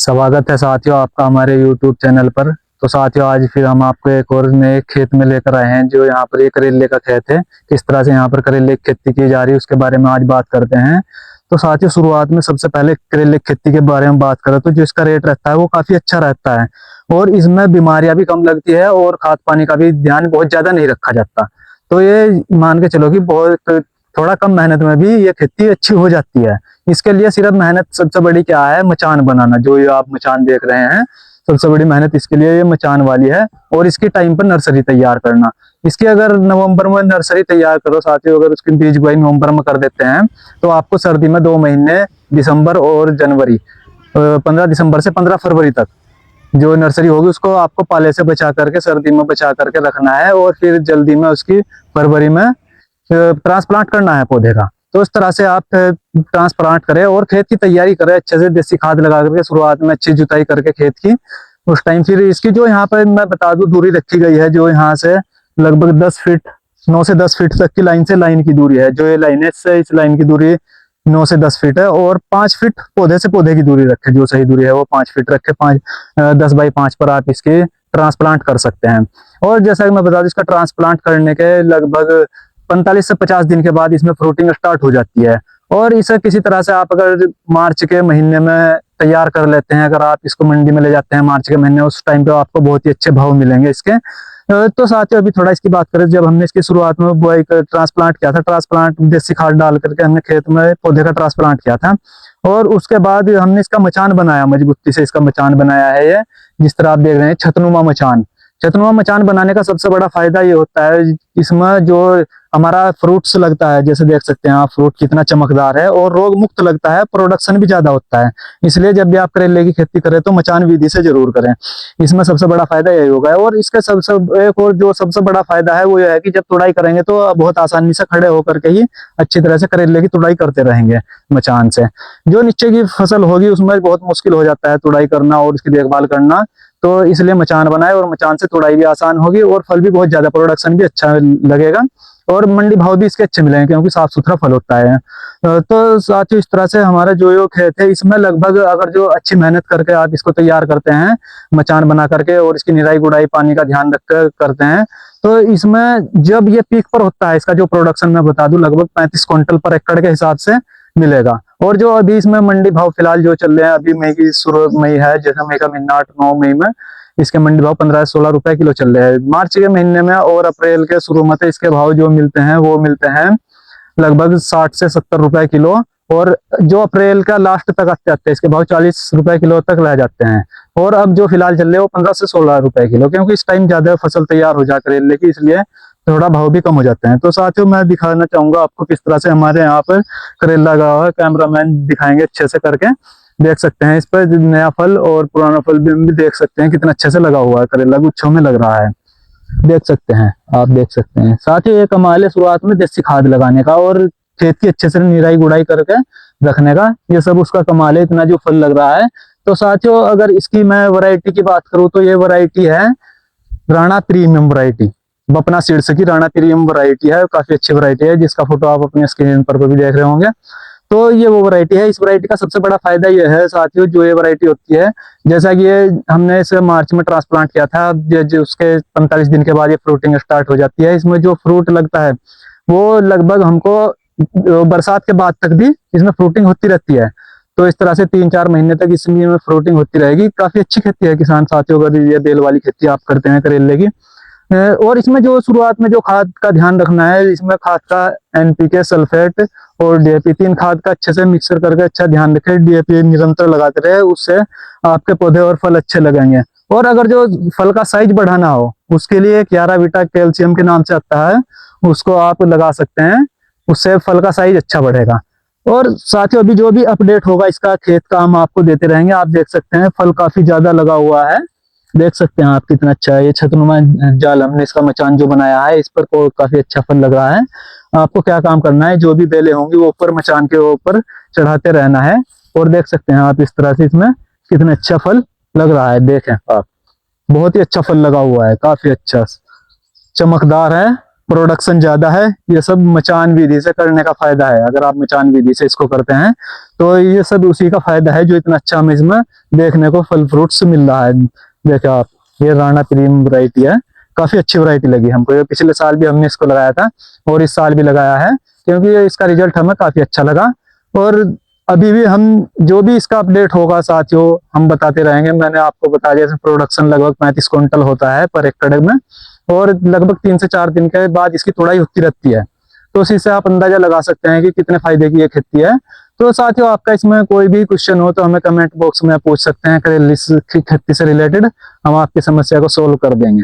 स्वागत है साथियों आपका हमारे YouTube चैनल पर। तो साथियों आज फिर हम आपको एक और नए खेत में लेकर आए हैं। जो यहाँ पर ये करेले का खेत है, किस तरह से यहाँ पर करेले की खेती की जा रही है उसके बारे में आज बात करते हैं। तो साथियों शुरुआत में सबसे पहले करेले की खेती के बारे में बात करें तो जो इसका रेट रहता है वो काफी अच्छा रहता है और इसमें बीमारियां भी कम लगती है और खाद पानी का भी ध्यान बहुत ज्यादा नहीं रखा जाता। तो ये मान के चलो कि बहुत थोड़ा कम मेहनत में भी ये खेती अच्छी हो जाती है। इसके लिए सिर्फ मेहनत सबसे बड़ी क्या है, मचान बनाना। जो ये आप मचान देख रहे हैं, सबसे बड़ी मेहनत इसके लिए ये मचान वाली है और इसके टाइम पर नर्सरी तैयार करना। इसकी अगर नवंबर में नर्सरी तैयार करो साथियों, अगर उसकी बीज बुआई नवंबर में कर देते हैं तो आपको सर्दी में 2 महीने दिसंबर और जनवरी 15 दिसंबर से 15 फरवरी तक जो नर्सरी होगी उसको आपको पाले से बचा करके सर्दी में बचा करके रखना है और फिर जल्दी में उसकी फरवरी में ट्रांसप्लांट करना है पौधे का। तो इस तरह से आप ट्रांसप्लांट करें और खेत की तैयारी करें अच्छे से, देसी खाद लगा करके शुरुआत में अच्छी जुताई करके खेत की। उस टाइम फिर इसकी जो यहाँ पर मैं बता दूं दूरी रखी गई है, जो यहाँ से लगभग 10 फीट 9 से 10 फीट तक की लाइन से लाइन की दूरी है। जो ये लाइन है इससे इस लाइन की दूरी 9 से 10 फीट है और 5 फीट पौधे से पौधे की दूरी रखे। जो सही दूरी है वो 5 फीट रखे। 10 बाई 5 पर आप इसके ट्रांसप्लांट कर सकते हैं। और जैसा कि मैं बता दूं इसका ट्रांसप्लांट करने के लगभग 45 से 50 दिन के बाद इसमें फ्रूटिंग स्टार्ट हो जाती है। और इसे किसी तरह से आप अगर मार्च के महीने में तैयार कर लेते हैं, अगर आप इसको मंडी में ले जाते हैं मार्च के महीने, उस टाइम पे आपको बहुत ही अच्छे भाव मिलेंगे इसके। तो साथियों अभी थोड़ा इसकी बात करें, जब हमने इसकी शुरुआत में बुआई ट्रांसप्लांट किया था, ट्रांसप्लांट देसी खाद डाल करके हमने खेत में पौधे का ट्रांसप्लांट किया था और उसके बाद हमने इसका मचान बनाया, मजबूती से इसका मचान बनाया है। ये जिस तरह आप देख रहे हैं छतनुमा मचान। छतनुमा मचान बनाने का सबसे बड़ा फायदा ये होता है, इसमें जो हमारा फ्रूट्स लगता है, जैसे देख सकते हैं आप फ्रूट कितना चमकदार है और रोग मुक्त लगता है, प्रोडक्शन भी ज्यादा होता है। इसलिए जब भी आप करेले की खेती करें तो मचान विधि से जरूर करें। इसमें सबसे बड़ा फायदा यही होगा। और इसका सबसे एक और जो सबसे बड़ा फायदा है वो यह है कि जब तुड़ाई करेंगे तो बहुत आसानी से खड़े होकर के ही अच्छी तरह से करेले की तुड़ाई करते रहेंगे मचान से। जो नीचे की फसल होगी उसमें बहुत मुश्किल हो जाता है तुड़ाई करना और उसकी देखभाल करना। तो इसलिए मचान बनाए और मचान से तुड़ाई भी आसान होगी और फल भी बहुत ज्यादा, प्रोडक्शन भी अच्छा लगेगा और मंडी भाव भी इसके अच्छे मिलेंगे क्योंकि साफ सुथरा फल होता है। तो साथियों इस तरह से हमारा जो ये खेत है इसमें लगभग अगर जो अच्छी मेहनत करके आप इसको तैयार करते हैं मचान बना करके और इसकी निराई गुड़ाई पानी का ध्यान रख कर करते हैं तो इसमें जब ये पीक पर होता है इसका जो प्रोडक्शन मैं बता दूं लगभग 35 क्विंटल पर एकड़ के हिसाब से मिलेगा। और जो अभी इसमें मंडी भाव फिलहाल जो चल रहे हैं, अभी मई की शुरू मई है, जैसे मई का महीना 8-9 मई में इसके मंडी भाव 15 से 16 रुपए किलो चल रहे हैं। मार्च के महीने में और अप्रैल के शुरू में इसके भाव जो मिलते हैं वो मिलते हैं लगभग 60 से 70 रुपए किलो और जो अप्रैल का लास्ट तक आते आते इसके भाव 40 रुपए किलो तक रह जाते हैं। और अब जो फिलहाल चल रहे हैं वो 15 से 16 रुपए किलो, क्योंकि इस टाइम ज्यादा फसल तैयार हो जाकर करेले की, इसलिए थोड़ा भाव भी कम हो जाते हैं। तो साथियों मैं दिखाना चाहूंगा आपको किस तरह से हमारे यहाँ पर करेला लगा हुआ है। कैमरामैन दिखाएंगे अच्छे से करके, देख सकते हैं इस पर नया फल और पुराना फल भी देख सकते हैं कितना अच्छे से लगा हुआ है। करेला गुच्छों में लग रहा है, देख सकते हैं आप, देख सकते हैं। साथ ही ये कमाल है शुरुआत में देसी खाद लगाने का और खेत की अच्छे से निराई गुड़ाई करके रखने का, ये सब उसका कमाल है, इतना जो फल लग रहा है। तो साथियों अगर इसकी मैं वैरायटी की बात करूं तो ये वैरायटी है राणा प्रीमियम वैरायटी, बपना सीड्स की राणा प्रीमियम वैरायटी है। काफी अच्छी वैरायटी है जिसका फोटो आप अपने स्क्रीन पर भी देख रहे होंगे। तो ये वो वैरायटी है। इस वैरायटी का सबसे बड़ा फायदा ये है साथियों, जो ये वैरायटी होती है, जैसा कि ये हमने इसे मार्च में ट्रांसप्लांट किया था, जो उसके 45 दिन के बाद ये फ्रूटिंग स्टार्ट हो जाती है। इसमें जो फ्रूट लगता है वो लगभग हमको बरसात के बाद तक भी इसमें फ्रूटिंग होती रहती है। तो इस तरह से 3-4 महीने तक इसमें फ्रूटिंग होती रहेगी। काफी अच्छी खेती है किसान साथियों, अगर ये बेल वाली खेती आप करते हैं करेले की। और इसमें जो शुरुआत में जो खाद का ध्यान रखना है, इसमें खाद का एनपीके, सल्फेट और डीएपी 3 खाद का अच्छे से मिक्सर करके अच्छा ध्यान रखें। डीएपी निरंतर लगाते रहे, उससे आपके पौधे और फल अच्छे लगेंगे। और अगर जो फल का साइज बढ़ाना हो उसके लिए 11 बीटा कैल्शियम के नाम से आता है, उसको आप लगा सकते हैं, उससे फल का साइज अच्छा बढ़ेगा। और साथियों अभी जो भी अपडेट होगा इसका खेत का हम आपको देते रहेंगे। आप देख सकते हैं फल काफी ज्यादा लगा हुआ है, देख सकते हैं आप कितना अच्छा है। ये छतनुमा जाल हमने इसका मचान जो बनाया है इस पर को काफी अच्छा फल लग रहा है। आपको क्या काम करना है, जो भी बेलें होंगी वो ऊपर मचान के ऊपर चढ़ाते रहना है। और देख सकते हैं आप इस तरह से इसमें कितना अच्छा फल लग रहा है, देखें आप, बहुत ही अच्छा फल लगा हुआ है, काफी अच्छा चमकदार है प्रोडक्शन ज्यादा है। ये सब मचान विधि से करने का फायदा है। अगर आप मचान विधि से इसको करते हैं तो ये सब उसी का फायदा है जो इतना अच्छा हमें इसमें देखने को फल फ्रूट्स मिल रहा है। देखो आप, ये राणा प्रीम वैरायटी है, काफी अच्छी वैरायटी लगी हमको। ये पिछले साल भी हमने इसको लगाया था और इस साल भी लगाया है, क्योंकि इसका रिजल्ट हमें काफी अच्छा लगा। और अभी भी हम जो भी इसका अपडेट होगा साथियों, हम बताते रहेंगे। मैंने आपको बता दिया प्रोडक्शन लगभग 35 क्विंटल होता है पर एकड़ में, और लगभग 3 से 4 दिन के बाद इसकी तुड़ाई होती रहती है। तो उसी से आप अंदाजा लगा सकते हैं कि कितने फायदे की ये खेती है। तो साथियों, आपका इसमें कोई भी क्वेश्चन हो तो हमें कमेंट बॉक्स में पूछ सकते हैं करेले की खेती से रिलेटेड, हम आपकी समस्या को सोल्व कर देंगे।